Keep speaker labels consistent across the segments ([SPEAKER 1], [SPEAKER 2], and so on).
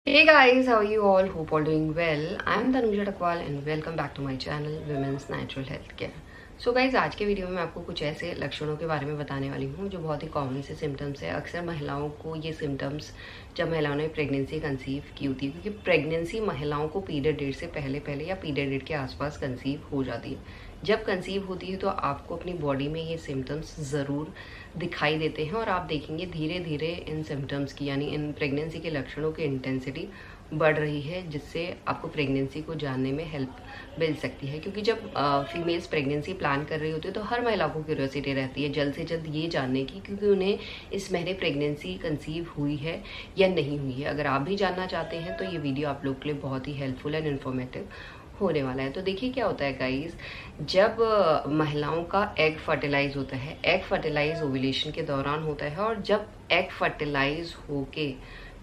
[SPEAKER 1] Hey guys, how are you all? Hope all doing well. I am Tanuja Takwal and welcome back to my channel Women's Natural Health Care. So guys आज के video में मैं आपको कुछ ऐसे लक्षणों के बारे में बताने वाली हूँ जो बहुत ही कॉमन से सिम्टम्स है। अक्सर महिलाओं को ये सिम्टम्स जब महिलाओं ने प्रेगनेंसी कंसीव की होती है, क्योंकि प्रेगनेंसी महिलाओं को पीरियड डेट से पहले पहले या पीरियड डेट के आसपास कंसीव हो जाती है। जब कंसीव होती है तो आपको अपनी बॉडी में ये सिम्टम्स ज़रूर दिखाई देते हैं और आप देखेंगे धीरे धीरे इन सिम्टम्स की यानी इन प्रेगनेंसी के लक्षणों की इंटेंसिटी बढ़ रही है, जिससे आपको प्रेगनेंसी को जानने में हेल्प मिल सकती है। क्योंकि जब फीमेल्स प्रेगनेंसी प्लान कर रही होती है तो हर महिला को क्यूरियोसिटी रहती है जल्द से जल्द ये जानने की, क्योंकि उन्हें इस महीने प्रेगनेंसी कंसीव हुई है या नहीं हुई है। अगर आप भी जानना चाहते हैं तो ये वीडियो आप लोग के लिए बहुत ही हेल्पफुल एंड इन्फॉर्मेटिव होने वाला है। तो देखिए क्या होता है गाइस, जब महिलाओं का एग फर्टिलाइज होता है, एग फर्टिलाइज ओव्यूलेशन के दौरान होता है, और जब एग फर्टिलाइज होके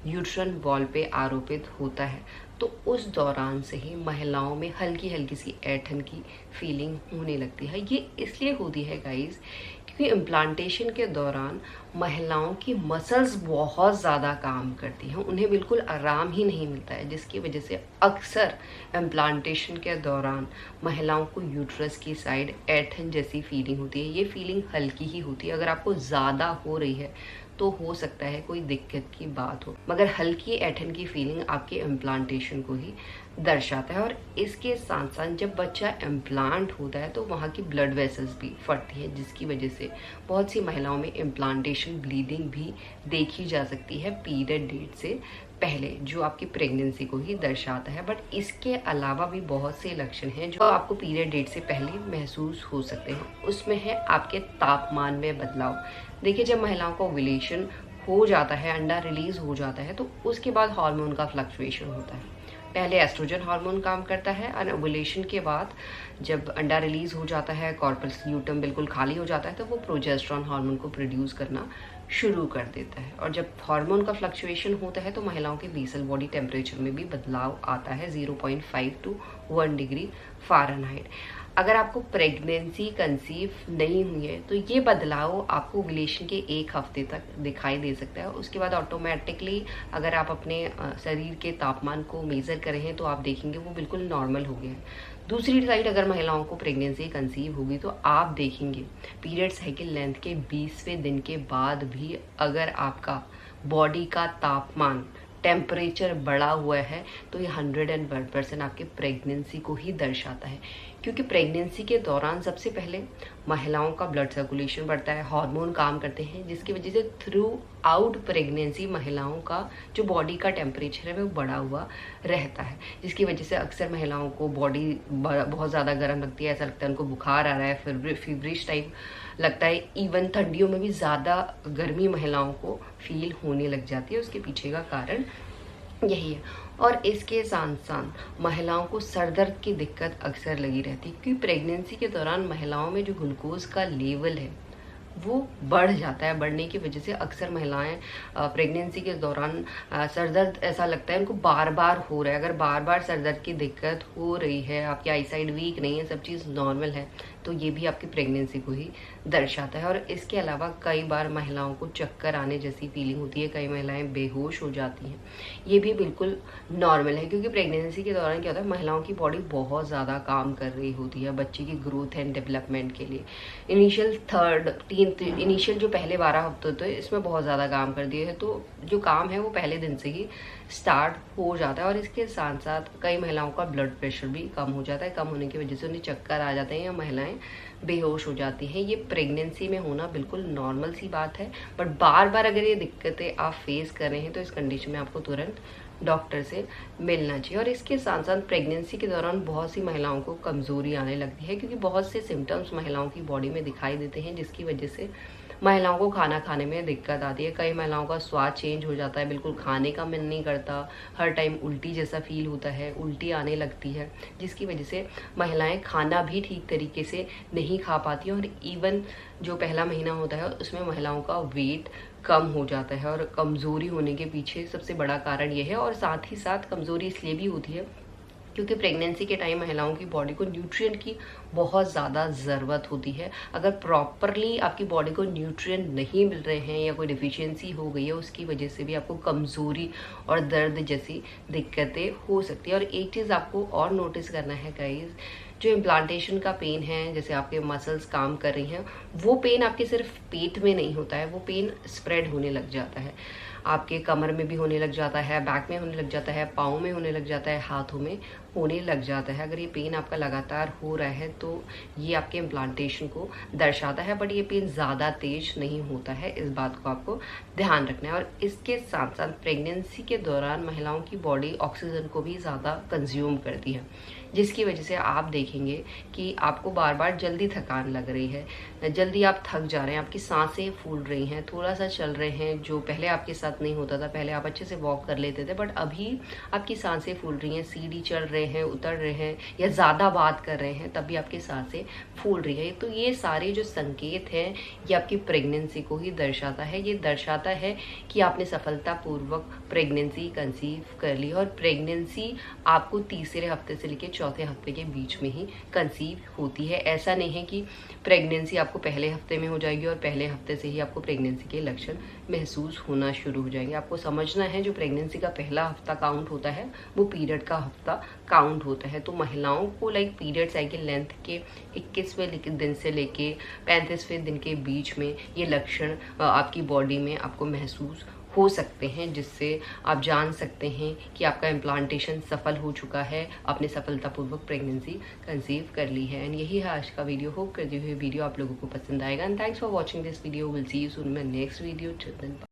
[SPEAKER 1] यूट्रन वॉल पे आरोपित होता है तो उस दौरान से ही महिलाओं में हल्की हल्की सी ऐंठन की फीलिंग होने लगती है। ये इसलिए होती है गाइस क्योंकि इम्प्लांटेशन के दौरान महिलाओं की मसल्स बहुत ज़्यादा काम करती हैं, उन्हें बिल्कुल आराम ही नहीं मिलता है, जिसकी वजह से अक्सर इम्प्लांटेशन के दौरान महिलाओं को यूट्रस की साइड ऐंठन जैसी फीलिंग होती है। ये फीलिंग हल्की ही होती है, अगर आपको ज़्यादा हो रही है तो हो सकता है कोई दिक्कत की बात हो, मगर हल्की ऐंठन की फीलिंग आपके इम्प्लांटेशन को ही दर्शाता है। और इसके साथ साथ जब बच्चा इम्प्लांट होता है तो वहाँ की ब्लड वेसल्स भी फटती है, जिसकी वजह से बहुत सी महिलाओं में इम्प्लांटेशन ब्लीडिंग भी देखी जा सकती है पीरियड डेट से पहले, जो आपकी प्रेगनेंसी को ही दर्शाता है। बट इसके अलावा भी बहुत से लक्षण हैं जो आपको पीरियड डेट से पहले महसूस हो सकते हैं। उसमें है आपके तापमान में बदलाव। देखिए, जब महिलाओं का ओव्यूलेशन हो जाता है, अंडा रिलीज हो जाता है, तो उसके बाद हार्मोन का फ्लक्चुएशन होता है। पहले एस्ट्रोजन हार्मोन काम करता है और ओव्यूलेशन के बाद जब अंडा रिलीज हो जाता है, कॉर्पस ल्यूटम बिल्कुल खाली हो जाता है, तो वो प्रोजेस्टेरॉन हार्मोन को प्रोड्यूस करना शुरू कर देता है। और जब हार्मोन का फ्लक्चुएशन होता है तो महिलाओं के बेसल बॉडी टेम्परेचर में भी बदलाव आता है 0.5 to 1 डिग्री फ़ारेनहाइट। अगर आपको प्रेगनेंसी कंसीव नहीं हुई है तो ये बदलाव आपको ओव्यूलेशन के 1 हफ्ते तक दिखाई दे सकता है। उसके बाद ऑटोमेटिकली अगर आप अपने शरीर के तापमान को मेज़र करें हैं तो आप देखेंगे वो बिल्कुल नॉर्मल हो गया है। दूसरी साइड अगर महिलाओं को प्रेगनेंसी कंसीव होगी तो आप देखेंगे पीरियड साइकिल लेंथ के 20वें दिन के बाद भी अगर आपका बॉडी का तापमान टेम्परेचर बढ़ा हुआ है तो ये 101% आपके प्रेगनेंसी को ही दर्शाता है। क्योंकि प्रेगनेंसी के दौरान सबसे पहले महिलाओं का ब्लड सर्कुलेशन बढ़ता है, हार्मोन काम करते हैं, जिसकी वजह से थ्रू आउट प्रेगनेंसी महिलाओं का जो बॉडी का टेम्परेचर है वो बढ़ा हुआ रहता है, जिसकी वजह से अक्सर महिलाओं को बॉडी बहुत ज़्यादा गर्म लगती है, ऐसा लगता है उनको बुखार आ रहा है, फिर फीवरिश टाइप लगता है। इवन ठंडियों में भी ज़्यादा गर्मी महिलाओं को फील होने लग जाती है। उसके पीछे का कारण यही है। और इसके साथ साथ महिलाओं को सर दर्द की दिक्कत अक्सर लगी रहती है, क्योंकि प्रेगनेंसी के दौरान महिलाओं में जो ग्लूकोज का लेवल है वो बढ़ जाता है। बढ़ने की वजह से अक्सर महिलाएं प्रेगनेंसी के दौरान सर दर्द ऐसा लगता है उनको बार बार हो रहा है। अगर बार बार सर दर्द की दिक्कत हो रही है, आपकी आई साइड वीक नहीं है, सब चीज़ नॉर्मल है, तो ये भी आपकी प्रेगनेंसी को ही दर्शाता है। और इसके अलावा कई बार महिलाओं को चक्कर आने जैसी फीलिंग होती है, कई महिलाएं बेहोश हो जाती हैं, ये भी बिल्कुल नॉर्मल है। क्योंकि प्रेगनेंसी के दौरान क्या होता है, महिलाओं की बॉडी बहुत ज़्यादा काम कर रही होती है बच्चे की ग्रोथ एंड डेवलपमेंट के लिए। इनिशियल जो पहले 12 हफ्ते होते हैं इसमें बहुत ज़्यादा काम कर दिए है, तो जो काम है वो पहले दिन से ही स्टार्ट हो जाता है। और इसके साथ साथ कई महिलाओं का ब्लड प्रेशर भी कम हो जाता है, कम होने की वजह से उन्हें चक्कर आ जाते हैं या महिलाएं बेहोश हो जाती हैं। ये प्रेगनेंसी में होना बिल्कुल नॉर्मल सी बात है, बट बार बार अगर ये दिक्कतें आप फेस कर रहे हैं तो इस कंडीशन में आपको तुरंत डॉक्टर से मिलना चाहिए। और इसके साथ साथ प्रेगनेंसी के दौरान बहुत सी महिलाओं को कमज़ोरी आने लगती है, क्योंकि बहुत से सिम्टम्स महिलाओं की बॉडी में दिखाई देते हैं, जिसकी वजह से महिलाओं को खाना खाने में दिक्कत आती है। कई महिलाओं का स्वाद चेंज हो जाता है, बिल्कुल खाने का मन नहीं करता, हर टाइम उल्टी जैसा फील होता है, उल्टी आने लगती है, जिसकी वजह से महिलाएं खाना भी ठीक तरीके से नहीं खा पाती हैं। और इवन जो पहला महीना होता है उसमें महिलाओं का वेट कम हो जाता है, और कमज़ोरी होने के पीछे सबसे बड़ा कारण ये है। और साथ ही साथ कमज़ोरी इसलिए भी होती है क्योंकि प्रेगनेंसी के टाइम महिलाओं की बॉडी को न्यूट्रिएंट की बहुत ज़्यादा ज़रूरत होती है। अगर प्रॉपरली आपकी बॉडी को न्यूट्रिएंट नहीं मिल रहे हैं या कोई डिफिशियंसी हो गई है, उसकी वजह से भी आपको कमज़ोरी और दर्द जैसी दिक्कतें हो सकती है। और एक चीज़ आपको और नोटिस करना है गाइज, जो इम्प्लांटेशन का पेन है, जैसे आपके मसल्स काम कर रही हैं, वो पेन आपके सिर्फ पेट में नहीं होता है, वो पेन स्प्रेड होने लग जाता है। आपके कमर में भी होने लग जाता है, बैक में होने लग जाता है, पाँव में होने लग जाता है, हाथों में होने लग जाता है। अगर ये पेन आपका लगातार हो रहा है तो ये आपके इम्प्लांटेशन को दर्शाता है, बट ये पेन ज़्यादा तेज नहीं होता है, इस बात को आपको ध्यान रखना है। और इसके साथ साथ प्रेगनेंसी के दौरान महिलाओं की बॉडी ऑक्सीजन को भी ज़्यादा कंज्यूम करती है, जिसकी वजह से आप देखेंगे कि आपको बार बार जल्दी थकान लग रही है, जल्दी आप थक जा रहे हैं, आपकी सांसें फूल रही हैं, थोड़ा सा चल रहे हैं, जो पहले आपके साथ नहीं होता था। पहले आप अच्छे से वॉक कर लेते थे, बट अभी आपकी सांसें फूल रही हैं, सीढ़ी चढ़ रहे हैं, उतर रहे हैं, या ज़्यादा बात कर रहे हैं, तब भी आपकी सांसें फूल रही है। तो ये सारे जो संकेत हैं, ये आपकी प्रेगनेंसी को ही दर्शाता है। ये दर्शाता है कि आपने सफलतापूर्वक प्रेगनेंसी कंसीव कर ली, और प्रेगनेंसी आपको तीसरे हफ्ते से लेकर चौथे हफ्ते के बीच में ही कंसीव होती है। ऐसा नहीं है कि प्रेगनेंसी आपको पहले हफ्ते में हो जाएगी और पहले हफ्ते से ही आपको प्रेगनेंसी के लक्षण महसूस होना शुरू हो जाएंगे। आपको समझना है, जो प्रेगनेंसी का पहला हफ्ता काउंट होता है, वो पीरियड का हफ्ता काउंट होता है। तो महिलाओं को पीरियड साइकिल लेंथ के 21वें दिन से लेके 35वें दिन के बीच में ये लक्षण आपकी बॉडी में आपको महसूस हो सकते हैं, जिससे आप जान सकते हैं कि आपका इम्प्लांटेशन सफल हो चुका है, आपने सफलतापूर्वक प्रेगनेंसी कंसीव कर ली है। एंड यही है आज का वीडियो। होप करती हुई वीडियो आप लोगों को पसंद आएगा। And thanks for watching this video. Will see you soon in my next video. Till then.